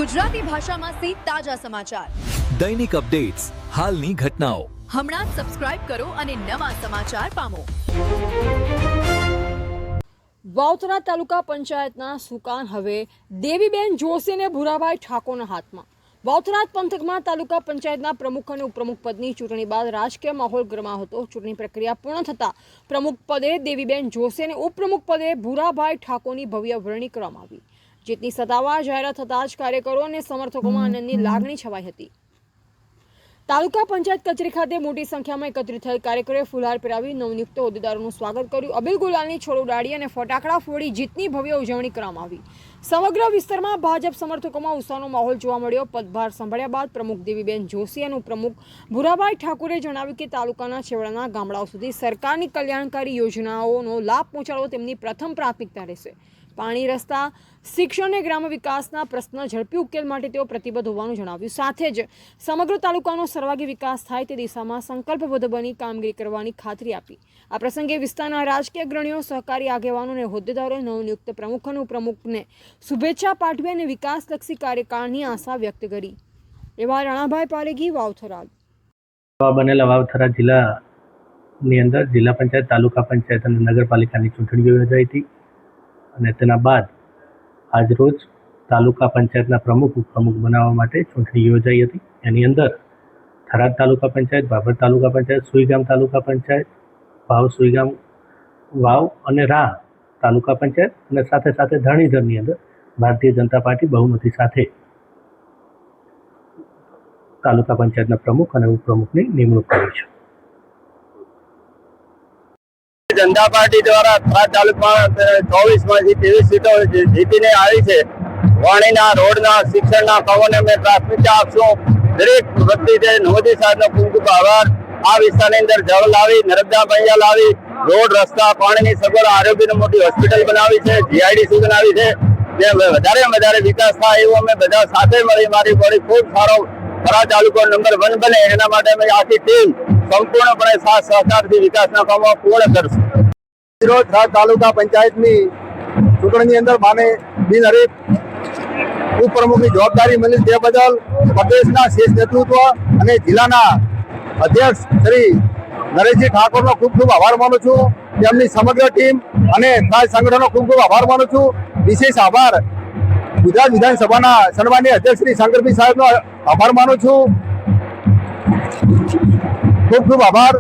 ગુજરાતી ભાષામાં તાજા સમાચાર, દૈનિક અપડેટ્સ, હાલની ઘટનાઓ. હમણાં જ સબસ્ક્રાઇબ કરો અને નવા સમાચાર પામો. વાવથરા તાલુકા પંચાયતના સુકાન હવે દેવીબેન જોશી અને ભુરાભાઈ ઠાકોરના હાથમાં. વાવથરા પંથકમાં તાલુકા પંચાયતના પ્રમુખ અને ઉપપ્રમુખ પદની ચૂંટણી બાદ રાજકીય માહોલ ગરમાયો હતો. ચૂંટણી પ્રક્રિયા પૂર્ણ થતાં પ્રમુખ પદે દેવીબેન જોશી અને ઉપપ્રમુખ પદે ભુરાભાઈ ઠાકોરની ભવ્ય વરણી કરવામાં આવી. જીતની સત્તાવાર જાહેરાત થતાં જ કાર્યકરો અને સમર્થકોમાં આનંદની લાગણી છવાઈ હતી. તાલુકા પંચાયત કચેરી ખાતે મોટી સંખ્યામાં એકત્રિત થયેલ કાર્યકરોએ ફુલહાર પહેરાવી નવનિયુક્ત હોદ્દેદારોનું સ્વાગત કર્યું. અબીલ ગુલાલની છોડ ઉડાડી અને ફટાકડા ફોડી જીતની ભવ્ય ઉજવણી કરવામાં આવી. સમગ્ર વિસ્તારમાં ભાજપ સમર્થકોમાં ઉત્સાહનો માહોલ જોવા મળ્યો. પદભાર સંભાળ્યા બાદ પ્રમુખ દેવીબેન જોશી અને ઉપપ્રમુખ ભુરાભાઈ ઠાકોરે જણાવ્યું કે તાલુકાના છેવાડાના ગામડાઓ સુધી સરકારની કલ્યાણકારી યોજનાઓનો લાભ પહોંચાડવો તેમની પ્રથમ પ્રાથમિકતા રહેશે. પાણી, રસ્તા, શિક્ષણ અને ગ્રામ્ય વિકાસના પ્રશ્ન ઝડપી ઉકેલ માટે તેઓ પ્રતિબદ્ધ હોવાનું જણાવ્યું. સાથે જ સમગ્ર તાલુકાનો સર્વાંગી વિકાસ થાય તે દિશામાં સંકલ્પબદ્ધ બની કામગીરી કરવાની ખાતરી આપી. આ પ્રસંગે વિસ્તારના રાજકીય અગ્રણીઓ, સહકારી આગેવાનો અને હોદ્દેદારોએ નવનિયુક્ત પ્રમુખ અને ઉપપ્રમુખને શુભેચ્છા પાઠવી અને વિકાસલક્ષી કાર્યકાળની આશા વ્યક્ત કરી. એવા રાણાભાઈ પાલેગી, વાવથરા. બનેલા વાવથરા જિલ્લાની અંદર જિલ્લા પંચાયત, તાલુકા પંચાયત અને નગરપાલિકાની ચૂંટણીઓ યોજાઈ હતી અને તેના બાદ આજરોજ તાલુકા પંચાયતના પ્રમુખ ઉપપ્રમુખ બનાવવા માટે ચૂંટણી યોજાઈ હતી. એની અંદર થરાદ તાલુકા પંચાયત, બાબર તાલુકા પંચાયત, સુઈગામ તાલુકા પંચાયત, સુઈગામ વાવ અને રાહ તાલુકા પંચાયત અને સાથે સાથે ધણીધરની અંદર ભારતીય જનતા પાર્ટી બહુમતી સાથે તાલુકા પંચાયતના પ્રમુખ અને ઉપપ્રમુખની નિમણૂક કરી છે. જનતા પાર્ટી દ્વારા થરાદ તાલુકામાં 24માંથી 23 સીટો જીતીને આવી છે. વાણીના, રોડના, શિક્ષણના કામોને અમે પ્રાથમિકતા આપશું. દરેક વ્યક્તિ મોદી સાહેબનો ખૂબ ખૂબ આભાર. આ વિસ્તારની અંદર જળ લાવી, નર્મદા પંજા લાવી, રોડ, રસ્તા, પાણીની સગવડ, આરોગ્યની મોટી હોસ્પિટલ બનાવી છે, GIDC બનાવી છે. જે વધારે વિકાસ થાય એવું અમે બધા સાથે મળી મારી બોડી ખૂબ સારો થરાદ તાલુકો નંબર 1 બને એના માટે અમે આખી ટીમ સંપૂર્ણપણે સાથ સહકારથી વિકાસના કામો પૂર્ણ કરશું. થરાદ તાલુકા પંચાયતની ચૂંટણીની અંદર માને બિનહરીફ ઉપપ્રમુખની જવાબદારી મળી તે બદલ પ્રદેશના શીર્ષ નેતૃત્વ અને જિલ્લાના અધ્યક્ષ શ્રી નરેશજી ઠાકોરનો ખૂબ ખૂબ આભાર માનું છું. તેમની સમગ્ર ટીમ અને થરાદ સંગઠનનો ખૂબ ખૂબ આભાર માનું છું. વિશેષ આભાર ગુજરાત વિધાનસભાના સન્માનીય અધ્યક્ષ શ્રી શંકરભાઈ સાહેબનો આભાર માનું છું. ખૂબ ખૂબ આભાર.